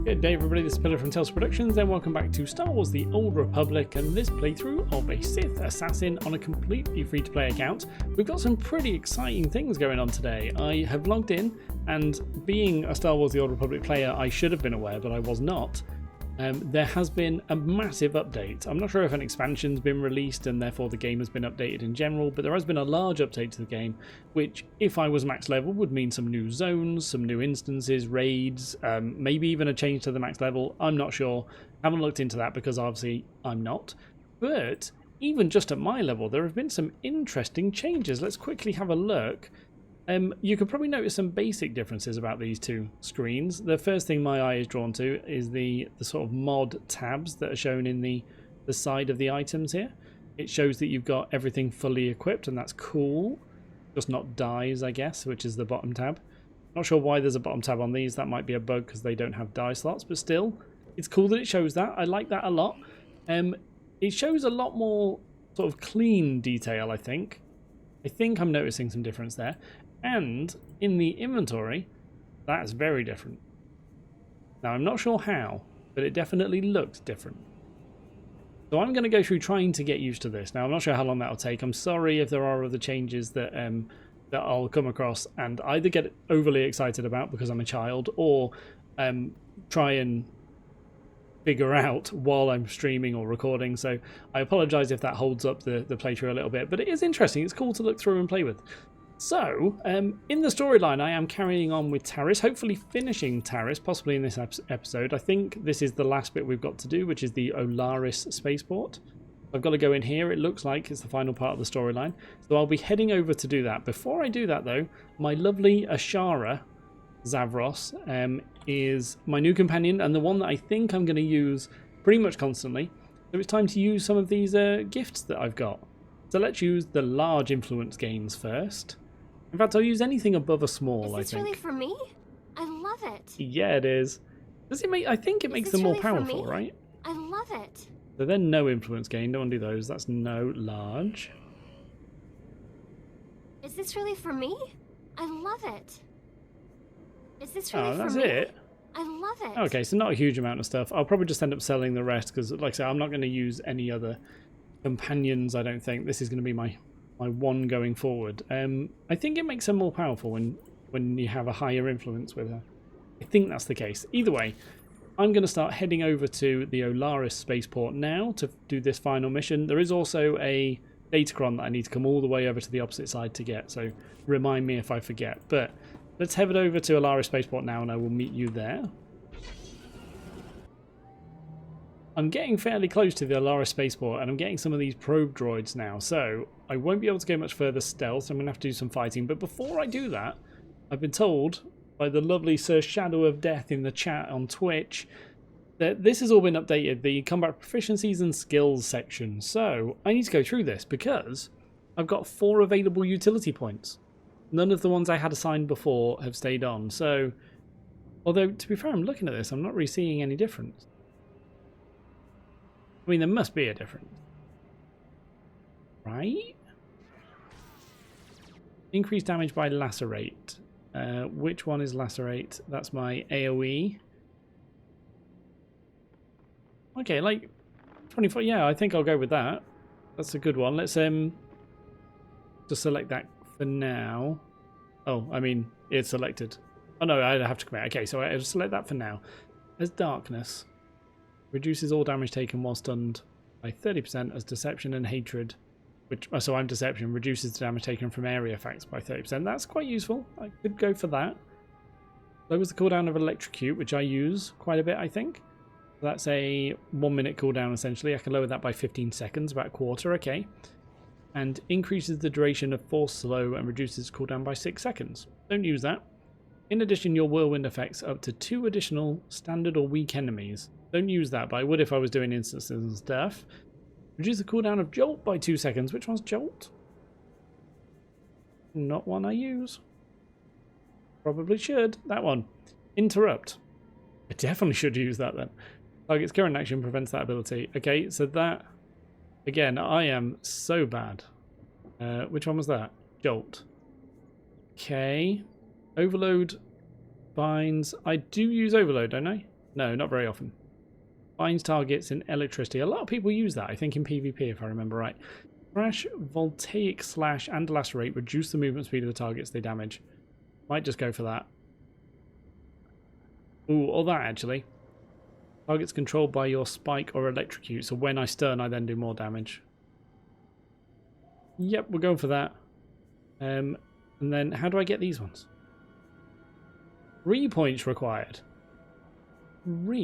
Good day everybody, this is Pillar from Tales Productions and welcome back to Star Wars The Old Republic and this playthrough of a Sith Assassin on a completely free-to-play account. We've got some pretty exciting things going on today. I have logged in and being a Star Wars The Old Republic player I should have been aware but I was not. There has been a massive update. I'm not sure if an expansion's been released and therefore the game has been updated in general, but there has been a large update to the game, which if I was max level would mean some new zones, some new instances, raids, maybe even a change to the max level. I'm not sure. Haven't looked into that because obviously I'm not. But even just at my level, there have been some interesting changes. Let's quickly have a look. You could probably notice some basic differences about these two screens. The first thing my eye is drawn to is the sort of mod tabs that are shown in the side of the items here. It shows that you've got everything fully equipped and that's cool. Just not dies, I guess, which is the bottom tab. Not sure why there's a bottom tab on these. That might be a bug because they don't have die slots, but still, it's cool that it shows that. I like that a lot. It shows a lot more sort of clean detail, I think. I think I'm noticing some difference there. And in the inventory, that's very different. Now, I'm not sure how, but it definitely looks different. So I'm going to go through trying to get used to this. Now, I'm not sure how long that'll take. I'm sorry if there are other changes that that I'll come across and either get overly excited about because I'm a child or try and figure out while I'm streaming or recording. So I apologize if that holds up the playthrough a little bit, but it is interesting. It's cool to look through and play with. So, in the storyline, I am carrying on with Taris, hopefully finishing Taris, possibly in this episode. I think this is the last bit we've got to do, which is the Olaris spaceport. I've got to go in here. It looks like it's the final part of the storyline. So I'll be heading over to do that. Before I do that, though, my lovely Ashara Zavros is my new companion and the one that I think I'm going to use pretty much constantly. So it's time to use some of these gifts that I've got. So let's use the large influence gains first. In fact, I'll use anything above a small, I think. Is this really for me? I love it. Yeah, it is. Does it make? I think it makes them more powerful, right? I love it. So then no influence gain. Don't want to do those. That's no large. Is this really for me? I love it. Is this really for me? That's it. I love it. Okay, so not a huge amount of stuff. I'll probably just end up selling the rest because, like I said, I'm not going to use any other companions. I don't think this is going to be my one going forward. I think it makes her more powerful when you have a higher influence with her. I think that's the case. Either way, I'm going to start heading over to the Olaris spaceport now to do this final mission. There is also a datacron that I need to come all the way over to the opposite side to get, so remind me if I forget. But let's head over to Olaris spaceport now and I will meet you there. I'm getting fairly close to the Olaris spaceport and I'm getting some of these probe droids now, so I won't be able to go much further stealth, so I'm going to have to do some fighting. But before I do that, I've been told by the lovely Sir Shadow of Death in the chat on Twitch that this has all been updated, the combat proficiencies and skills section. So I need to go through this because I've got 4 available utility points. None of the ones I had assigned before have stayed on, so although to be fair, I'm looking at this, I'm not really seeing any difference. I mean, there must be a difference. Right? Increased damage by lacerate. Which one is lacerate? That's my AoE. Okay, like 24. Yeah, I think I'll go with that. That's a good one. Let's just select that for now. Oh, I mean, it's selected. Oh no, I have to commit. Okay, so I'll select that for now. As darkness. Reduces all damage taken while stunned by 30% as deception and hatred. So I'm deception. Reduces the damage taken from area effects by 30%. That's quite useful. I could go for that. Lowers the cooldown of electrocute, which I use quite a bit, I think. That's a 1 minute cooldown essentially. I can lower that by 15 seconds, about a quarter. Okay. And increases the duration of force slow and reduces cooldown by 6 seconds. Don't use that. In addition, your whirlwind affects up to 2 additional standard or weak enemies. Don't use that, but I would if I was doing instances and stuff. Reduce the cooldown of Jolt by 2 seconds. Which one's Jolt? Not one I use. Probably should. That one. Interrupt. I definitely should use that then. Target's current action prevents that ability. Okay, so that... Again, I am so bad. Which one was that? Jolt. Okay. Overload binds. I do use overload, don't I? No, not very often. Binds targets in electricity. A lot of people use that, I think, in PvP, if I remember right. Crash, voltaic slash, and lacerate reduce the movement speed of the targets they damage. Might just go for that. Ooh, or that, actually. Targets controlled by your spike or electrocute, so when I stun, I then do more damage. Yep, we're going for that. And then, how do I get these ones? 3 points required.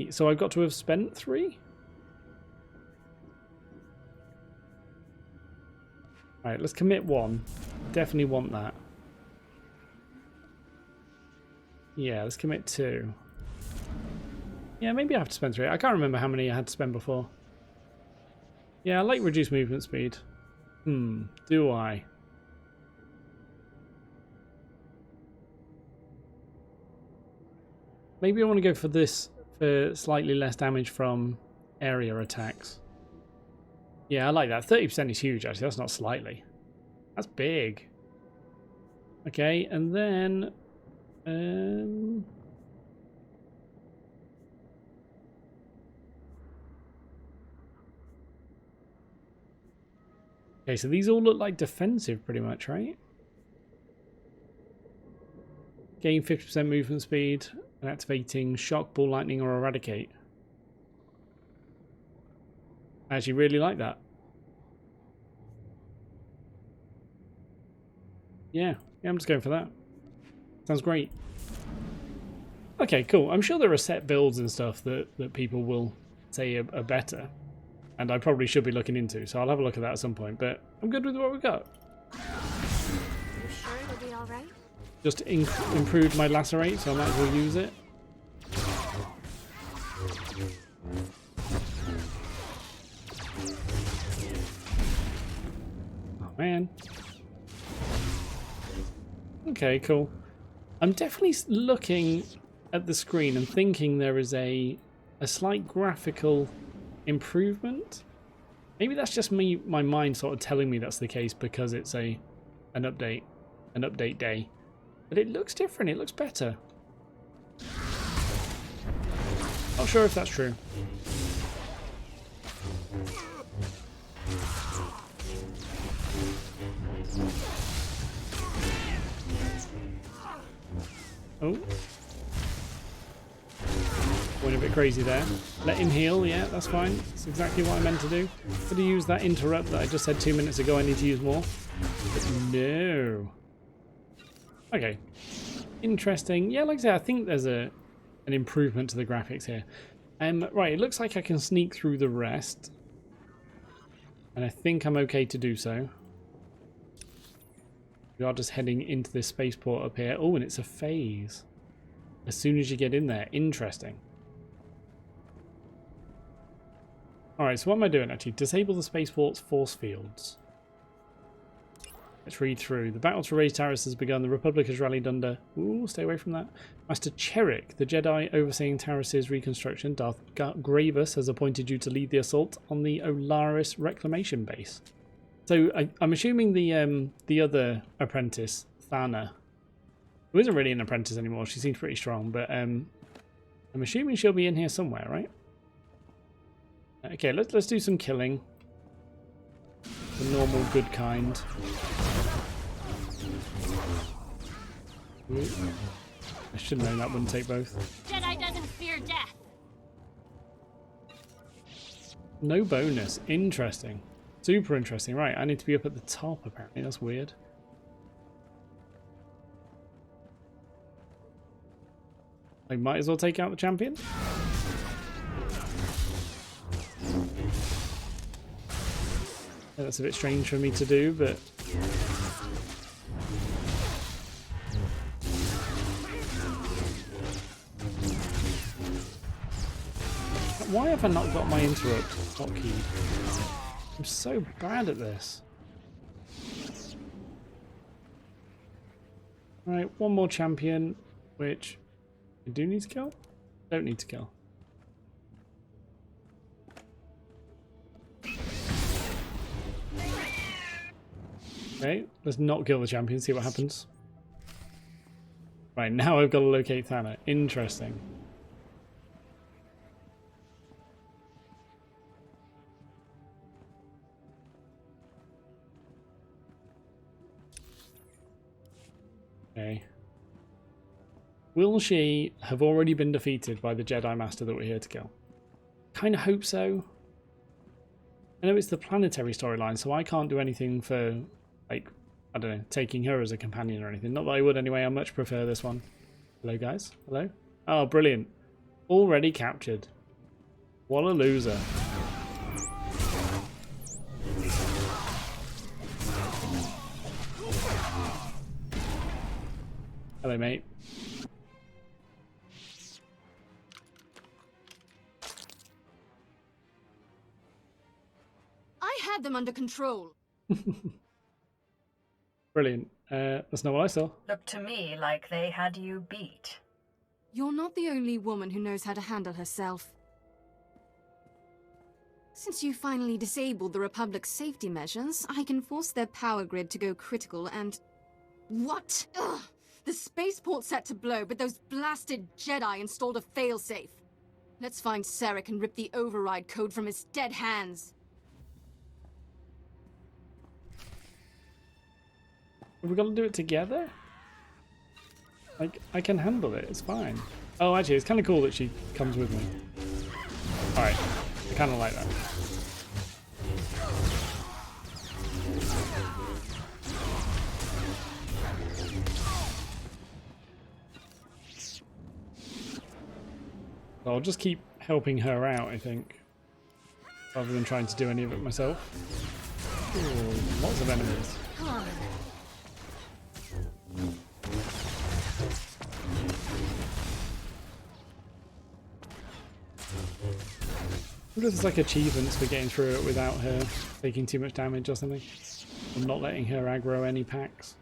So I've got to have spent 3? Alright, let's commit 1. Definitely want that. Yeah, let's commit 2. Yeah, maybe I have to spend 3. I can't remember how many I had to spend before. Yeah, I like reduced movement speed. Do I? Maybe I want to go for this for slightly less damage from area attacks. Yeah, I like that. 30% is huge, actually. That's not slightly. That's big. Okay, and then... Okay, so these all look like defensive pretty much, right? Gain 50% movement speed and activating Shock, Ball Lightning, or Eradicate. I actually really like that. Yeah, I'm just going for that. Sounds great. Okay, cool. I'm sure there are set builds and stuff that people will say are better. And I probably should be looking into, so I'll have a look at that at some point. But I'm good with what we've got. You sure it'll be alright? Just improved my lacerate, so I might as well use it. Oh man. Okay, cool. I'm definitely looking at the screen and thinking there is a slight graphical improvement. Maybe that's just my mind sort of telling me that's the case because it's an update day. But it looks different, it looks better. Not sure if that's true. Oh. Went a bit crazy there. Let him heal, yeah, that's fine. That's exactly what I meant to do. Could have used that interrupt that I just said 2 minutes ago I need to use more. But no. Okay. Interesting. Yeah, like I said, I think there's an improvement to the graphics here. Right, it looks like I can sneak through the rest. And I think I'm okay to do so. We are just heading into this spaceport up here. Oh, and it's a phase. As soon as you get in there. Interesting. Alright, so what am I doing actually? Disable the spaceport's force fields. Let's read through. The battle to raise Taris has begun. The Republic has rallied under... Ooh, stay away from that. Master Cherik, the Jedi overseeing Taris' reconstruction, Darth Gravis, has appointed you to lead the assault on the Olaris Reclamation Base. So I'm assuming the other apprentice, Thana, who isn't really an apprentice anymore, she seems pretty strong, but I'm assuming she'll be in here somewhere, right? Okay, let's do some killing. The normal good kind. Ooh. I should have known that wouldn't take both. Jedi doesn't fear death. No bonus. Interesting. Super interesting. Right, I need to be up at the top apparently. That's weird. I might as well take out the champion. Yeah, that's a bit strange for me to do, but... Why have I not got my interrupt hotkeyed? I'm so bad at this. Right, one more champion, which I do need to kill? Don't need to kill. Okay, let's not kill the champion, see what happens. Right, now I've got to locate Thana. Interesting. Okay. Will she have already been defeated by the Jedi Master that we're here to kill? Kind of hope so. I know it's the planetary storyline, so I can't do anything for, like, I don't know, taking her as a companion or anything. Not that I would anyway, I much prefer this one. Hello, guys. Hello? Oh, brilliant. Already captured. What a loser. Hello, mate. I had them under control. Brilliant. That's not what I saw. Looked to me like they had you beat. You're not the only woman who knows how to handle herself. Since you finally disabled the Republic's safety measures, I can force their power grid to go critical and... What? Ugh! The spaceport's set to blow, but those blasted Jedi installed a failsafe. Let's find Sarek and rip the override code from his dead hands. Have we got to do it together? Like, I can handle it, it's fine. Oh, actually, it's kind of cool that she comes with me. Alright, I kind of like that. I'll just keep helping her out, I think, rather than trying to do any of it myself. Ooh, lots of enemies. Come on. I wonder if there's like achievements for getting through it without her taking too much damage or something. Or not letting her aggro any packs.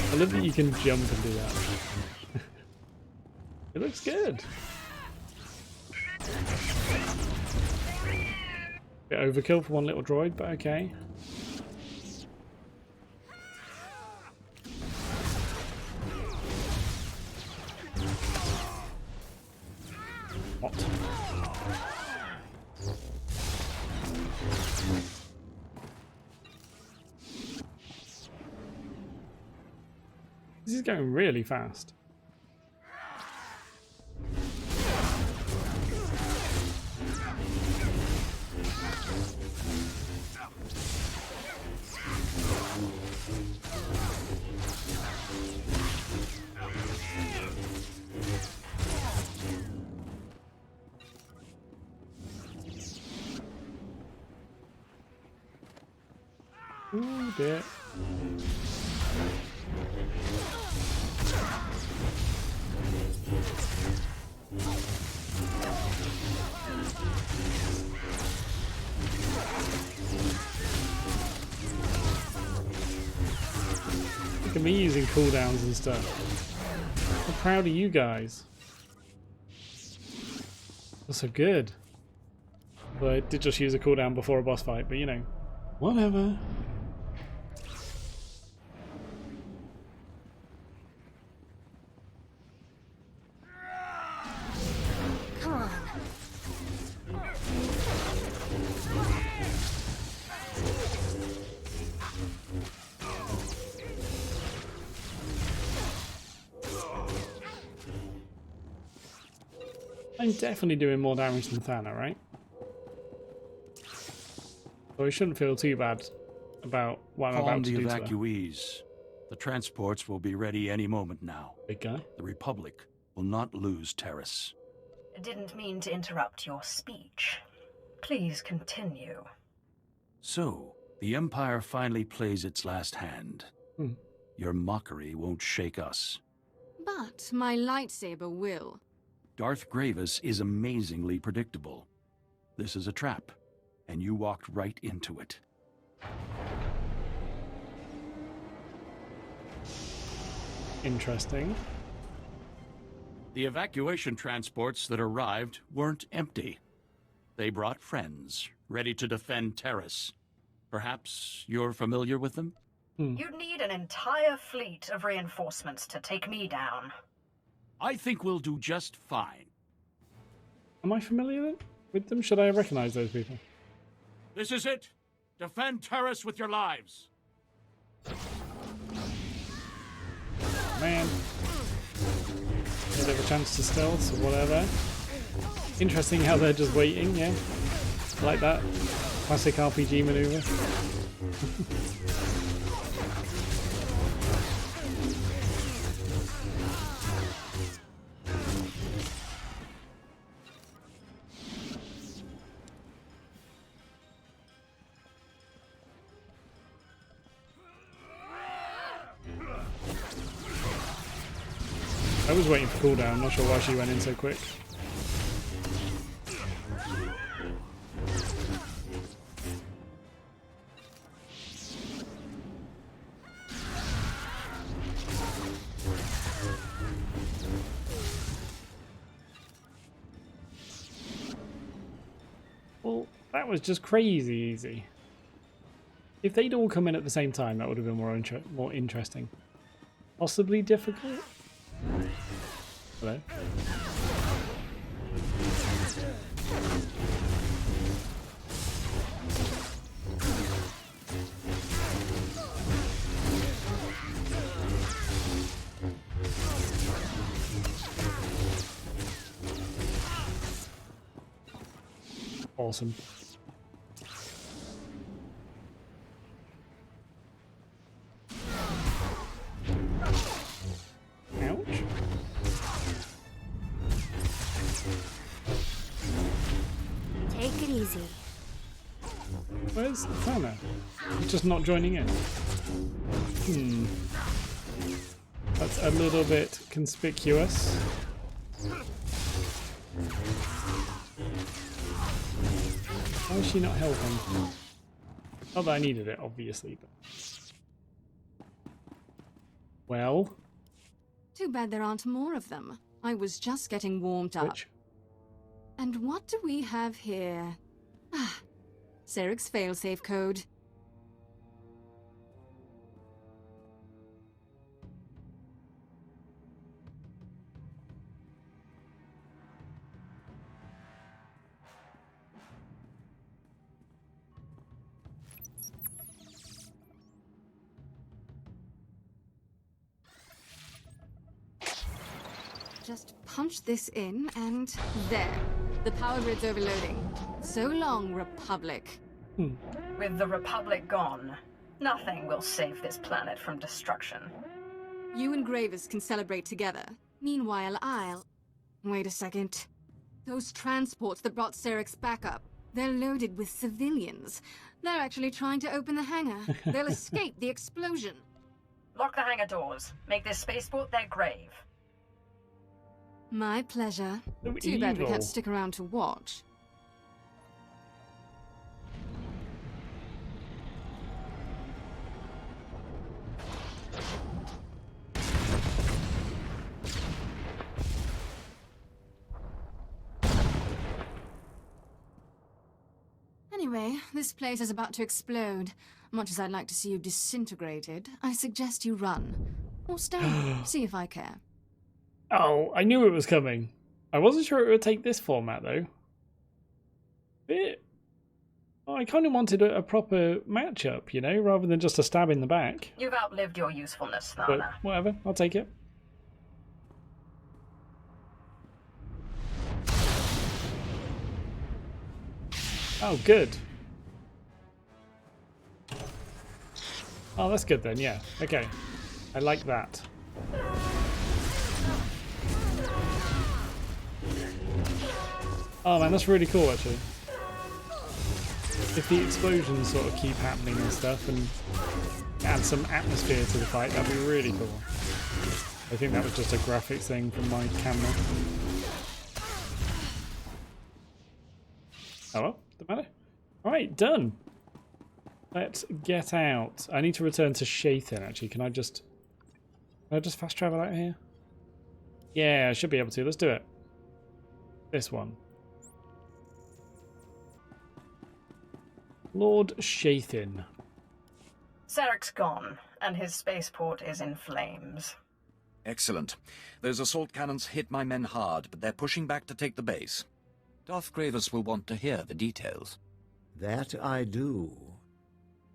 I love that you can jump and do that. It looks good. Bit overkill for one little droid, but okay. What? This is going really fast. Ooh, dear. Look at me using cooldowns and stuff. I'm proud of you guys. That's so good. But I did just use a cooldown before a boss fight, but you know, whatever. Come on. I'm definitely doing more damage than Thana, right? So I shouldn't feel too bad about what I'm Calm about to the do to her. evacuees. The transports will be ready any moment now. Big guy. The Republic will not lose Terrace. Didn't mean to interrupt your speech. Please continue. So, the Empire finally plays its last hand. Your mockery won't shake us. But my lightsaber will. Darth Gravis is amazingly predictable. This is a trap, and you walked right into it. Interesting. The evacuation transports that arrived weren't empty. They brought friends, ready to defend Terrace. Perhaps you're familiar with them? You'd need an entire fleet of reinforcements to take me down. I think we'll do just fine. Am I familiar with them? Should I recognize those people? This is it. Defend Terrace with your lives. Man. They have a chance to stealth or whatever. Interesting how they're just waiting, yeah? Like that. Classic RPG maneuver. I was waiting for cooldown, I'm not sure why she went in so quick. Well, that was just crazy easy. If they'd all come in at the same time, that would have been more interesting. Possibly difficult? Hello? Awesome. Ouch. Take it easy. Where's Fana? He's just not joining in. That's a little bit conspicuous. Why is she not helping? Not that I needed it, obviously. But... Well... Too bad there aren't more of them. I was just getting warmed up. Which? And what do we have here? Ah, Seric's failsafe code. Just punch this in, and there. The power grid's overloading. So long, Republic. With the Republic gone, nothing will save this planet from destruction. You and Gravis can celebrate together. Meanwhile, I'll... Wait a second. Those transports that brought Seric's back up, they're loaded with civilians. They're actually trying to open the hangar. They'll escape the explosion. Lock the hangar doors. Make this spaceport their grave. My pleasure. So Too bad we evil. can't stick around to watch. Anyway, this place is about to explode. Much as I'd like to see you disintegrated, I suggest you run. Or stay, see if I care. Oh, I knew it was coming. I wasn't sure it would take this format, though. I kind of wanted a proper matchup, you know, rather than just a stab in the back. You've outlived your usefulness, But Thana. whatever, I'll take it. Oh, good. Oh, that's good then, yeah. Okay. I like that. Oh man, that's really cool actually. If the explosions sort of keep happening and stuff and add some atmosphere to the fight, that'd be really cool. I think that was just a graphics thing from my camera. Oh well, doesn't matter. Alright, done. Let's get out. I need to return to Shathan actually. Can I just fast travel out here? Yeah, I should be able to. Let's do it. This one. Lord Shathin. Sarek's gone, and his spaceport is in flames. Excellent. Those assault cannons hit my men hard, but they're pushing back to take the base. Darth Gravis will want to hear the details. That I do.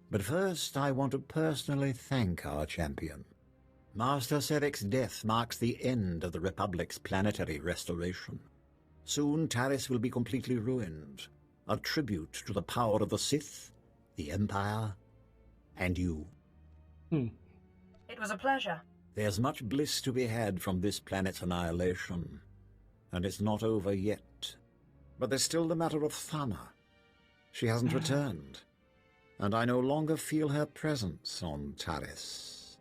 But first, I want to personally thank our champion. Master Sarek's death marks the end of the Republic's planetary restoration. Soon, Taris will be completely ruined, a tribute to the power of the Sith, the Empire, and you. It was a pleasure. There's much bliss to be had from this planet's annihilation, and it's not over yet. But there's still the matter of Thana. She hasn't returned, and I no longer feel her presence on Taris.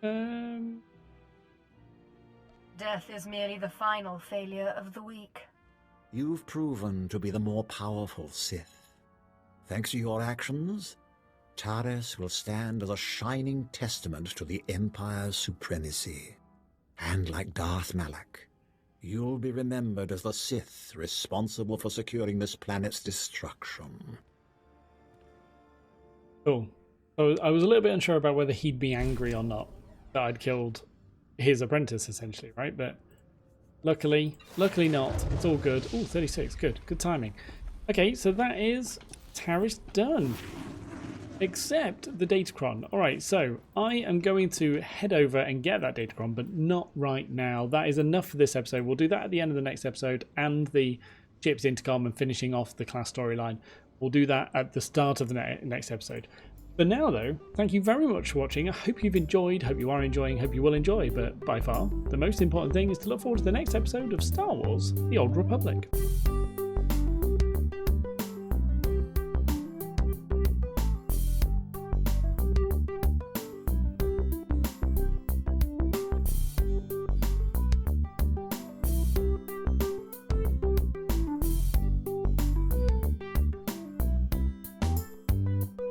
Death is merely the final failure of the week. You've proven to be the more powerful Sith. Thanks to your actions, Taris will stand as a shining testament to the Empire's supremacy. And like Darth Malak, you'll be remembered as the Sith responsible for securing this planet's destruction. Cool. I was a little bit unsure about whether he'd be angry or not that I'd killed his apprentice, essentially, right? But luckily not. It's all good. Oh, 36. Good timing. Okay, so that is Taris done. Except the Datacron. Alright, so I am going to head over and get that Datacron, but not right now. That is enough for this episode. We'll do that at the end of the next episode, and the ship's intercom and finishing off the class storyline. We'll do that at the start of the next episode. For now, though, thank you very much for watching. I hope you've enjoyed, hope you are enjoying, hope you will enjoy, but by far, the most important thing is to look forward to the next episode of Star Wars: The Old Republic.